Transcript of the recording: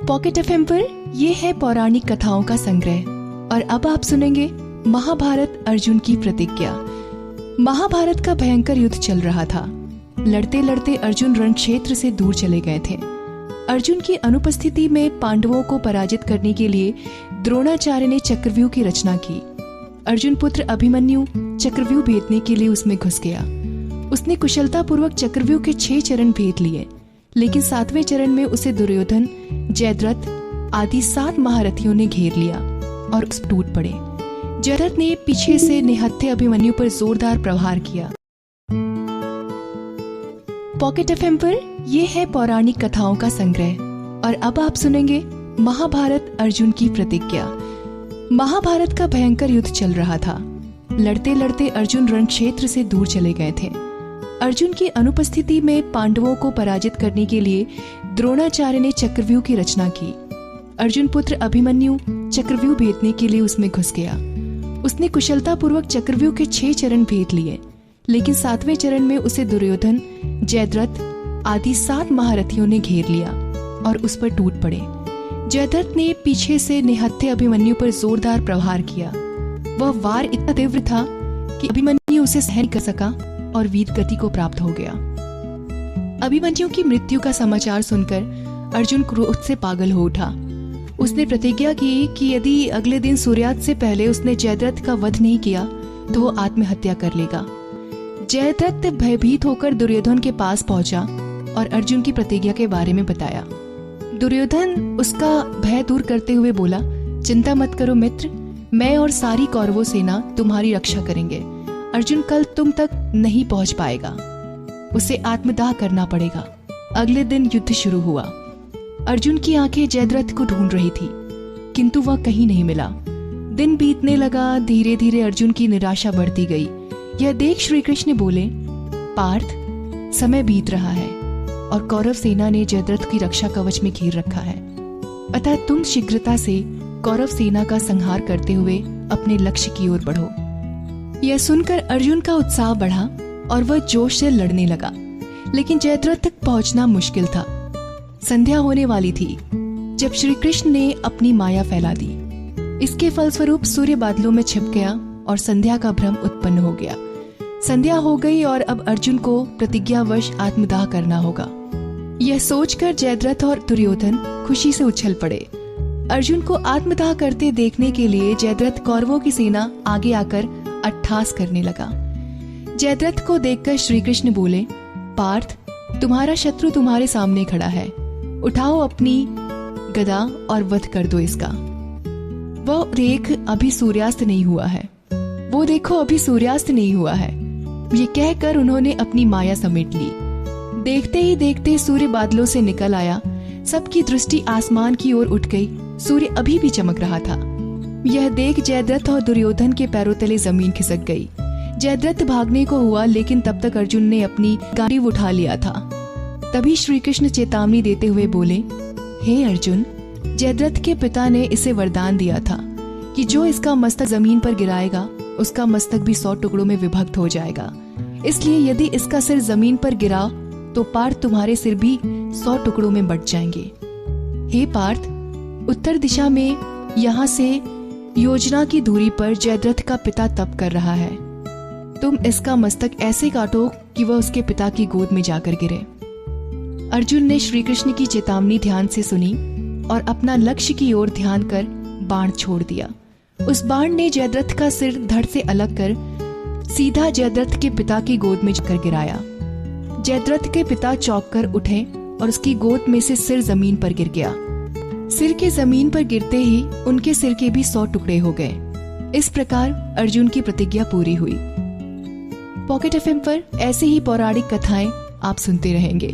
Pocket FM पर ये है पौराणिक कथाओं का संग्रह और अब आप सुनेंगे महाभारत अर्जुन की प्रतिज्ञा। महाभारत का भयंकर युद्ध चल रहा था। लड़ते लड़ते अर्जुन रण क्षेत्र से दूर चले गए थे। अर्जुन की अनुपस्थिति में पांडवों को पराजित करने के लिए द्रोणाचार्य ने चक्रव्यूह की रचना की। अर्जुन पुत्र अभिमन्यु चक्रव्यूह भेदने के लिए उसमें घुस गया। उसने कुशलतापूर्वक चक्रव्यूह के 6 चरण भेद लिए, लेकिन 7वें चरण में उसे दुर्योधन, जयद्रथ आदि 7 महारथियों ने घेर लिया और उस टूट पड़े। जयद्रथ ने पीछे से निहत्थे अभिमन्यु पर जोरदार प्रहार किया। पॉकेट एफएम पर यह है पौराणिक कथाओं का संग्रह और अब आप सुनेंगे महाभारत अर्जुन की प्रतिज्ञा। महाभारत का भयंकर युद्ध चल रहा था। लड़ते लड़ते अर्जुन रण क्षेत्र से दूर चले गए थे। अर्जुन की अनुपस्थिति में पांडवों को पराजित करने के लिए द्रोणाचार्य ने चक्रव्यूह की रचना की। अर्जुन पुत्र अभिमन्यु चक्रव्यूह भेदने के लिए उसमें घुस गया। उसने कुशलतापूर्वक चक्रव्यूह के 6 चरण भेद लिए, लेकिन 7वें चरण में उसे दुर्योधन, जयद्रथ आदि 7 महारथियों ने घेर लिया और उस पर टूट पड़े। जयद्रथ ने पीछे से निहत्थे अभिमन्यु पर जोरदार प्रहार किया। वह वार इतना तीव्र था कि अभिमन्यु उसे सहन कर सका और वीर गति को प्राप्त हो गया। अभिमन्यु की मृत्यु का समाचार सुनकर अर्जुन क्रोध से पागल हो उठा। उसने प्रतिज्ञा की कि यदि अगले दिन सूर्यास्त से पहले उसने जयद्रथ का वध नहीं किया तो वो आत्महत्या कर लेगा। जयद्रथ भयभीत होकर दुर्योधन के पास पहुंचा और अर्जुन की प्रतिज्ञा के बारे में बताया। दुर्योधन उसका भय दूर करते हुए बोला, चिंता मत करो मित्र, मैं और सारी कौरवों सेना तुम्हारी रक्षा करेंगे। अर्जुन कल तुम तक नहीं पहुंच पाएगा, उसे आत्मदाह करना पड़ेगा। अगले दिन युद्ध शुरू हुआ। अर्जुन की आंखें जयद्रथ को ढूंढ रही थी, किंतु वह कहीं नहीं मिला। दिन बीतने लगा। धीरे धीरे अर्जुन की निराशा बढ़ती गई। यह देख श्री कृष्ण बोले, पार्थ, समय बीत रहा है और कौरव सेना ने जयद्रथ की रक्षा कवच में घेर रखा है, अतः तुम शीघ्रता से कौरव सेना का संहार करते हुए अपने लक्ष्य की ओर बढ़ो। यह सुनकर अर्जुन का उत्साह बढ़ा और वह जोश से लड़ने लगा, लेकिन जयद्रथ तक पहुंचना मुश्किल था। संध्या होने वाली थी जब श्री कृष्ण ने अपनी माया फैला दी। इसके फलस्वरूप सूर्य बादलों में छिप गया और संध्या का भ्रम उत्पन्न हो गया। संध्या हो गई और अब अर्जुन को प्रतिज्ञावश आत्मदाह करना होगा। यह सोचकर जयद्रथ और दुर्योधन खुशी से उछल पड़े। अर्जुन को आत्मदाह करते देखने के लिए जयद्रथ कौरवों की सेना आगे आकर अट्ठास करने लगा। जयद्रथ को देखकर श्री कृष्ण बोले, पार्थ, तुम्हारा शत्रु तुम्हारे सामने खड़ा है, उठाओ अपनी गदा और वध कर दो इसका। वो देख अभी सूर्यास्त नहीं हुआ है, वो देखो अभी सूर्यास्त नहीं हुआ है। ये कहकर उन्होंने अपनी माया समेट ली। देखते ही देखते सूर्य बादलों से निकल आया। सबकी दृष्टि आसमान की ओर उठ गई। सूर्य अभी भी चमक रहा था। यह देख जयद्रथ और दुर्योधन के पैरों तले जमीन खिसक गई। जयद्रथ भागने को हुआ, लेकिन तब तक अर्जुन ने अपनी गांडीव उठा लिया था। तभी श्री कृष्ण चेतावनी देते हुए बोले, हे अर्जुन, जयद्रथ के पिता ने इसे वरदान दिया था कि जो इसका मस्तक जमीन पर गिराएगा उसका मस्तक भी 100 टुकड़ों में विभक्त हो जाएगा। इसलिए यदि इसका सिर जमीन पर गिरा तो पार्थ तुम्हारे सिर भी 100 टुकड़ों में बट जाएंगे। हे पार्थ, उत्तर दिशा में यहाँ से योजना की दूरी पर जयद्रथ का पिता तप कर रहा है। तुम इसका मस्तक ऐसे काटो कि वह उसके पिता की गोद में जाकर गिरे। अर्जुन ने श्री कृष्ण की चेतावनी ध्यान से सुनी और अपना लक्ष्य की ओर ध्यान कर बाण छोड़ दिया। उस बाण ने जयद्रथ का सिर धड़ से अलग कर सीधा जयद्रथ के पिता की गोद में जाकर गिराया। जयद्रथ के पिता चौंक कर उठे और उसकी गोद में से सिर जमीन पर गिर गया। सिर के जमीन पर गिरते ही उनके सिर के भी 100 टुकड़े हो गए। इस प्रकार अर्जुन की प्रतिज्ञा पूरी हुई। पॉकेट एफएम पर ऐसे ही पौराणिक कथाएं आप सुनते रहेंगे।